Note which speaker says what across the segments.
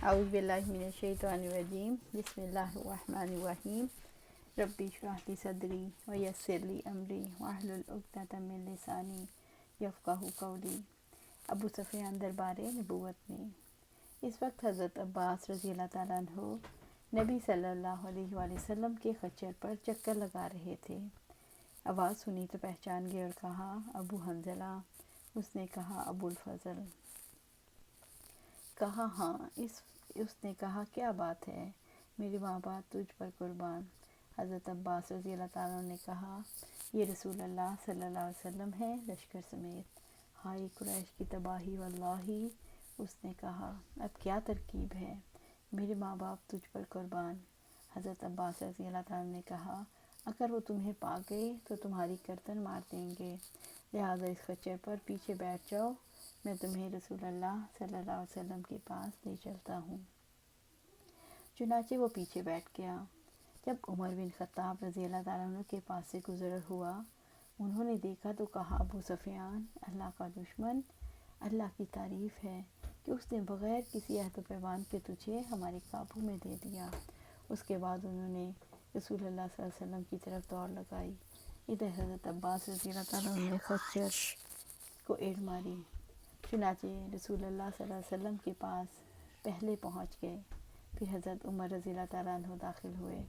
Speaker 1: اعوذ باللہ من الشیطان الرجیم بسم اللہ الرحمن الرحیم ربی اشرح لی صدری ویسر لی امری واحلل عقدۃ من لسانی یفقہوا قولی۔ ابو سفیان دربار نبوت میں اس وقت حضرت عباس رضی اللہ تعالیٰ عنہ نبی صلی اللہ علیہ وآلہ وسلم کے خچر پر چکر لگا رہے تھے۔ آواز سنی تو پہچان گئے اور کہا ابو حنظلہ۔ اس نے کہا ابو الفضل۔ کہا ہاں۔ اس نے کہا کیا بات ہے؟ میرے ماں باپ تجھ پر قربان۔ حضرت عباس رضی اللہ تعالیٰ نے کہا یہ رسول اللہ صلی اللہ علیہ وسلم ہے لشکر سمیت۔ ہائے قریش کی تباہی واللہ۔ اس نے کہا اب کیا ترکیب ہے؟ میرے ماں باپ تجھ پر قربان۔ حضرت عباس رضی اللہ تعالیٰ نے کہا اگر وہ تمہیں پا گئے تو تمہاری گردن مار دیں گے، لہٰذا اس خچر پر پیچھے بیٹھ جاؤ، میں تمہیں رسول اللہ صلی اللہ علیہ وسلم کے پاس لے چلتا ہوں۔ چنانچہ وہ پیچھے بیٹھ گیا۔ جب عمر بن خطاب رضی اللہ تعالیٰ عنہ کے پاس سے گزر ہوا، انہوں نے دیکھا تو کہا ابو سفیان، اللہ کا دشمن، اللہ کی تعریف ہے کہ اس نے بغیر کسی عہد و پیمان کے تجھے ہمارے قابو میں دے دیا۔ اس کے بعد انہوں نے رسول اللہ صلی اللہ علیہ وسلم کی طرف دوڑ لگائی۔ ادھر حضرت عباس رضی اللہ تعالیٰ عنہ نے خچر کو ایڑ ماری۔ چنانچہ رسول اللہ صلی اللہ علیہ وسلم کے پاس پہلے پہنچ گئے، پھر حضرت عمر رضی اللہ تعالیٰ عنہ داخل ہوئے۔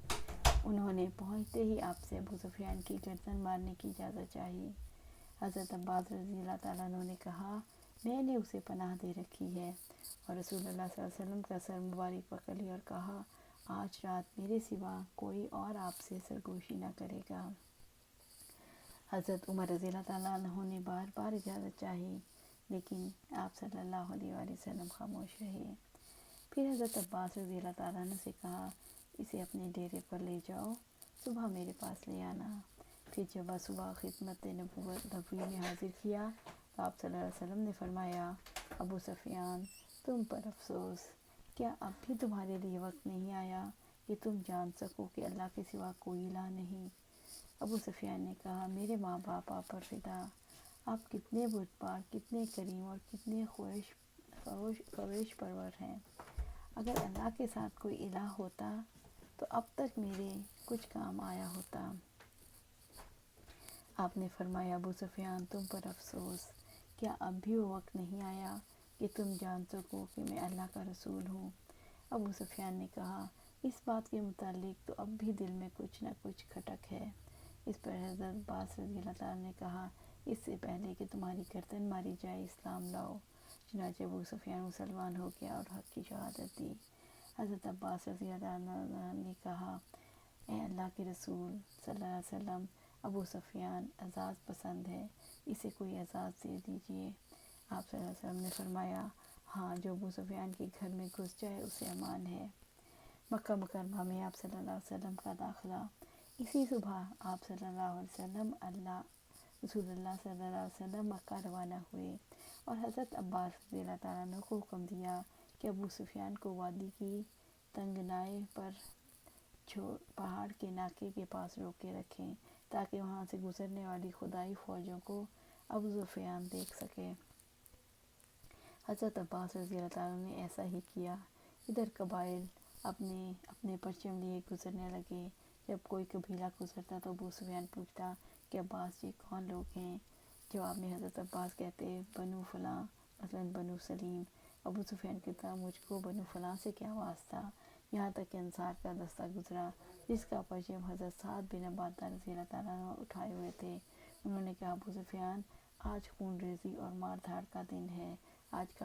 Speaker 1: انہوں نے پہنچتے ہی آپ سے ابو سفیان کی گردن مارنے کی اجازت چاہی۔ حضرت عباس رضی اللہ تعالیٰ عنہ نے کہا میں نے اسے پناہ دے رکھی ہے، اور رسول اللہ صلی اللہ علیہ وسلم کا سر مبارک پکڑ لیا اور کہا آج رات میرے سوا کوئی اور آپ سے سرگوشی نہ کرے گا۔ حضرت عمر رضی اللہ تعالیٰ عنہ نے بار بار اجازت چاہی، لیکن آپ صلی اللہ علیہ وآلہ وسلم خاموش رہے۔ پھر حضرت عباس رضی اللہ تعالیٰ عنہ سے کہا اسے اپنے ڈیرے پر لے جاؤ، صبح میرے پاس لے آنا۔ پھر جب صبح خدمت نبوی میں حاضر کیا تو آپ صلی اللہ علیہ وسلم نے فرمایا ابو سفیان تم پر افسوس، کیا اب بھی تمہارے لیے وقت نہیں آیا کہ تم جان سکو کہ اللہ کے سوا کوئی الہ نہیں؟ ابو سفیان نے کہا میرے ماں باپ آپ پر فدا، آپ کتنے بردبار، کتنے کریم اور کتنے خواہش پرور ہیں۔ اگر اللہ کے ساتھ کوئی الہ ہوتا تو اب تک میرے کچھ کام آیا ہوتا۔ آپ نے فرمایا ابو سفیان تم پر افسوس، کیا اب بھی وہ وقت نہیں آیا کہ تم جان سکو کہ میں اللہ کا رسول ہوں؟ ابو سفیان نے کہا اس بات کے متعلق تو اب بھی دل میں کچھ نہ کچھ کھٹک ہے۔ اس پر حضرت عباس رضی اللہ تعالیٰ نے کہا اس سے پہلے کہ تمہاری گردن ماری جائے اسلام لاؤ۔ چنانچہ ابو سفیان مسلمان ہو گیا اور حق کی شہادت دی۔ حضرت عباس رضی اللہ عنہ نے کہا اے اللہ کے رسول صلی اللہ علیہ وسلم، ابو سفیان اعزاز پسند ہے، اسے کوئی اعزاز دے دیجیے۔ آپ صلی اللہ علیہ وسلم نے فرمایا ہاں، جو ابو سفیان کے گھر میں گھس جائے اسے امان ہے۔ مکہ مکرمہ میں آپ صلی اللہ علیہ وسلم کا داخلہ۔ اسی صبح آپ صلی اللہ علیہ وسلم رسول اللہ صلی اللہ علیہ وسلم مکہ روانہ ہوئے اور حضرت عباس رضی اللہ تعالیٰ عنہ کو حکم دیا کہ ابو سفیان کو وادی کی تنگنائی پر پہاڑ کے ناکے کے پاس روکے رکھیں تاکہ وہاں سے گزرنے والی خدائی فوجوں کو ابو سفیان دیکھ سکے۔ حضرت عباس رضی اللہ تعالیٰ نے ایسا ہی کیا۔ ادھر قبائل اپنے اپنے پرچم لیے گزرنے لگے۔ جب کوئی قبیلہ گزرتا تو ابو سفیان پوچھتا کہ عباس جی کون لوگ ہیں؟ جواب میں حضرت عباس کہتے بنو فلاں، مثلاً بنو سلیم۔ ابو سفیان کہتا مجھ کو بنو فلاں سے کیا واسطہ؟ یہاں تک کہ انصار کا دستہ گزرا جس کا پرچم حضرت سعد بن عبادہ رضی اللہ تعالیٰ عنہ اٹھائے ہوئے تھے۔ انہوں نے کہا ابو سفیان آج خون ریزی اور مار دھاڑ کا دن ہے، آج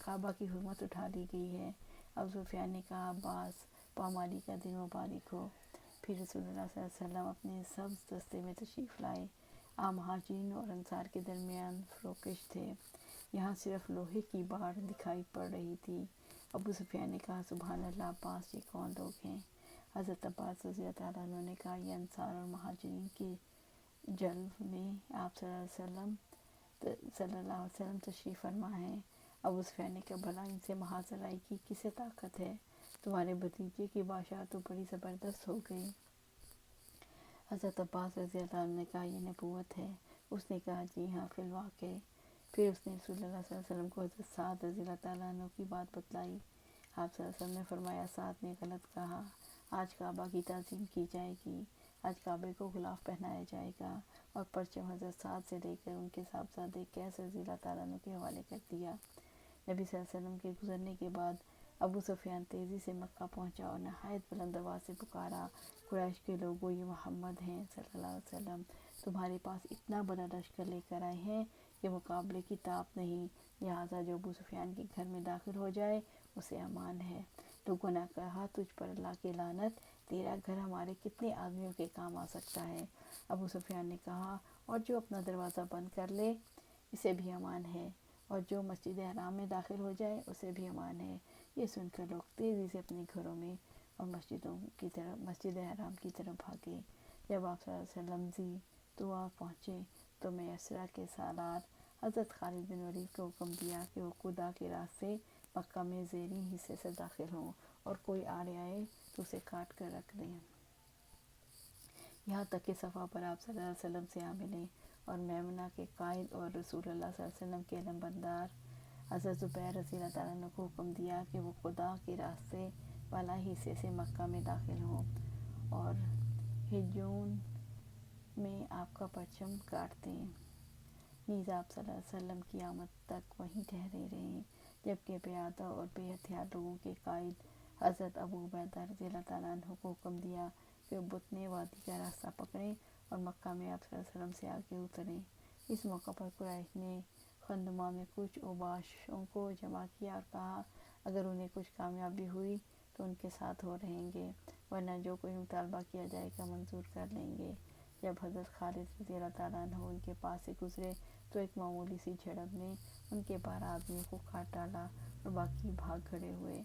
Speaker 1: کعبہ کی حرمت اٹھا لی گئی ہے۔ ابو سفیان نے کہا عباس پامالی کا دن مبارک ہو۔ پھر رسول اللہ صلی اللہ علیہ وسلم اپنے سبز دستے میں تشریف لائے۔ آپ مہاجرین اور انصار کے درمیان فروکش تھے۔ یہاں صرف لوہے کی باڑ دکھائی پڑ رہی تھی۔ ابو سفیان نے کہا سبحان اللہ عباس یہ کون لوگ ہیں؟ حضرت عباس رضی اللہ تعالیٰ عنہ نے کہا یہ انصار اور مہاجرین کی جلب میں آپ صلی اللہ علیہ وسلم تشریف فرما ہیں۔ ابو سفیان نے کہا بھلا ان سے محاذ اللہ کی کسے طاقت ہے؟ تمہارے بھتیجے کی بادشاہ تو بڑی زبردست ہو گئی۔ حضرت عباس رضی اللہ عنہ نے کہا یہ نبوت ہے؟ اس نے کہا جی ہاں فی الواقع۔ پھر اس نے رسول اللہ صلی اللہ علیہ وسلم کو حضرت سعد رضی اللہ تعالیٰ عنہ کی بات بتلائی۔ آپ صلی اللہ علیہ وسلم نے فرمایا سعد نے غلط کہا، آج کعبہ کی تعظیم کی جائے گی، آج کعبے کو غلاف پہنایا جائے گا، اور پرچم حضرت سعد سے لے کر ان کے صاحبزادے قیس رضی اللہ تعالیٰ عنہ کے حوالے کر دیا۔ نبی صلی اللہ علیہ وسلم کے گزرنے کے بعد ابو سفیان تیزی سے مکہ پہنچا اور نہایت بلند آواز سے پکارا، قریش کے لوگوں، یہ محمد ہیں صلی اللہ علیہ وسلم، تمہارے پاس اتنا بڑا لشکر لے کر آئے ہیں کہ مقابلے کی طاقت نہیں، لہٰذا جو ابو سفیان کے گھر میں داخل ہو جائے اسے امان ہے۔ لوگوں نے کہا، تجھ پر اللہ کی لعنت، تیرا گھر ہمارے کتنے آدمیوں کے کام آ سکتا ہے؟ ابو سفیان نے کہا، اور جو اپنا دروازہ بند کر لے اسے بھی امان ہے، اور جو مسجد حرام میں داخل ہو جائے اسے بھی امان ہے۔ یہ سن کر لوگ تیزی سے اپنے گھروں میں اور مسجد حرام کی طرف بھاگے۔ جب آپ صلی اللہ علیہ وسلم طواف پہنچے تو میسرہ کے سالار حضرت خالد بن ولید کو حکم دیا کہ وہ قدا کے راستے مکہ میں زیریں حصے سے داخل ہوں، اور کوئی آڑے آئے تو اسے کاٹ کر رکھ لیں، یہاں تک کہ صفا پر آپ صلی اللہ علیہ وسلم سے آ ملیں، اور میمنہ کے قائد اور رسول اللہ صلی اللہ علیہ وسلم کے علمبردار حضرت زبیر رضی اللہ تعالیٰ عنہ کو حکم دیا کہ وہ قدا کے راستے والا حصے سے مکہ میں داخل ہوں، اور ہجون میں آپ کا پرچم کاٹ دیں، نیز آپ صلی اللہ علیہ وسلم کی آمد تک وہیں ٹھہرے رہیں، جبکہ پیادہ اور بے ہتھیار لوگوں کے قائد حضرت ابو عبیدہ رضی اللہ تعالیٰ عنہ کو حکم دیا کہ وہ بطن وادی کا راستہ پکڑیں اور مکہ میں آپ صلی اللہ علیہ وسلم سے آگے اتریں۔ اس موقع پر قریش نے خندمہ میں کچھ اوباشوں کو جمع کیا اور کہا، اگر انہیں کچھ کامیابی ہوئی تو ان کے ساتھ ہو رہیں گے، ورنہ جو کوئی مطالبہ کیا جائے گا منظور کر لیں گے۔ جب حضرت خالد رضی اللہ تعالیٰ عنہ ان کے پاس سے گزرے تو ایک معمولی سی جھڑپ نے ان کے 12 آدمیوں کو کاٹ ڈالا اور باقی بھاگ کھڑے ہوئے۔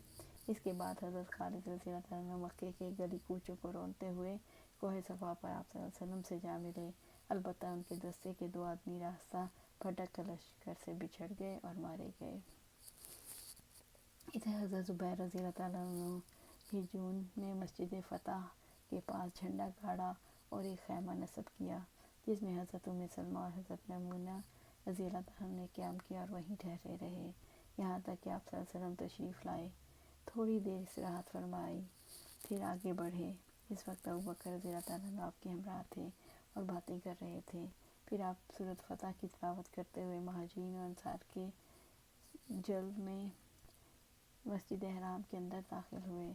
Speaker 1: اس کے بعد حضرت خالد رضی اللہ تعالیٰ عنہ مکے کے گلی کوچوں کو رونتے ہوئے کوہ صفا پر آپ صلی اللہ علیہ وسلم سے جا ملے، البتہ ان کے دستے کے 2 آدمی راستہ بھٹک کر لشکر سے بچھڑ گئے اور مارے گئے۔ ادھر حضرت زبیر رضی اللہ تعالیٰ عنہ ہجون میں مسجد فتح کے پاس جھنڈا گاڑا اور ایک خیمہ نصب کیا، جس میں حضرت ام سلمہ اور حضرت میمونہ رضی اللہ تعالیٰ عنہ نے قیام کیا اور وہیں ٹھہرے رہے، یہاں تک کہ آپ صلی اللہ علیہ وسلم تشریف لائے، تھوڑی دیر استراحت فرمائی، پھر آگے بڑھے۔ اس وقت ابوبکر رضی اللہ تعالیٰ عنہ آپ کے ہمراہ تھے اور باتیں کر رہے تھے۔ پھر آپ سورۃ فتح کی تلاوت کرتے ہوئے مہاجرین اور انصار کے جلد میں مسجد حرام کے اندر داخل ہوئے،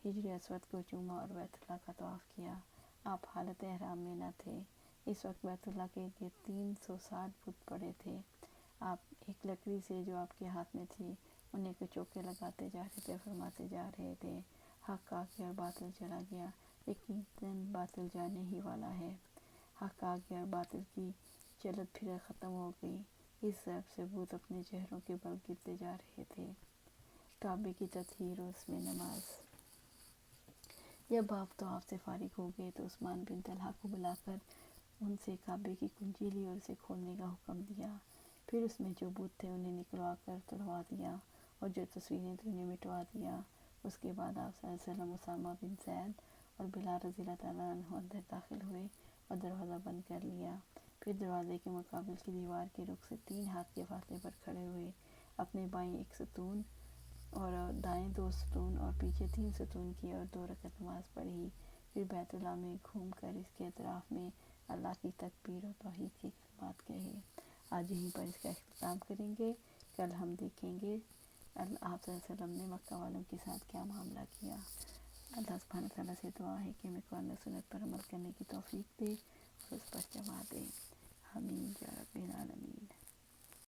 Speaker 1: حجر اسود کو چوما اور بیت اللہ کا طواف کیا۔ آپ حالت احرام میں نہ تھے، اس وقت بیت اللہ کے گرد 360 بت پڑے تھے۔ آپ ایک لکڑی سے جو آپ کے ہاتھ میں تھی انہیں کو چوکے لگاتے جا رہے تھے، فرماتے جا رہے تھے، حق آ گیا اور باطل چلا گیا، یقیناً باطل جانے ہی والا ہے، حق آ گیا اور باطل کی چلت پھر ختم ہو گئی۔ اس ضرب سے بت اپنے چہروں کے بل گرتے جا رہے تھے۔ کعبے کی تطہیر اور اس میں نماز۔ جب آپ طواف سے فارغ ہو گئے تو عثمان بن طلحہ کو بلا کر ان سے کعبے کی کنجی لی اور اسے کھولنے کا حکم دیا، پھر اس میں جو بت تھے انہیں نکلوا کر توڑوا دیا اور جو تصویریں تھیں انہیں مٹوا دیا۔ اس کے بعد آپ صلی اللہ علیہ وسلم اسامہ بن زید اور بلال رضی اللہ تعالیٰ عنہ اندر داخل ہوئے اور دروازہ بند کر لیا، پھر دروازے کے مقابل کی دیوار کے رخ سے 3 ہاتھ کے فاصلے پر کھڑے ہوئے، اپنے بائیں 1 ستون اور دائیں 2 ستون اور پیچھے 3 ستون کیے اور 2 رکعت نماز پڑھی، پھر بیت اللہ میں گھوم کر اس کے اطراف میں اللہ کی تکبیر اور توحید کے کلمات کہے۔ آج یہیں پر اس کا اختتام کریں گے، کل ہم دیکھیں گے آپ صلی اللہ علیہ وسلم نے مکہ والوں کے ساتھ کیا معاملہ کیا۔ اللہ سبحانہ تعالیٰ سے دعا ہے کہ ہمیں قرآن و سنت پر عمل کرنے کی توفیق دے اور اس پر جمع دے۔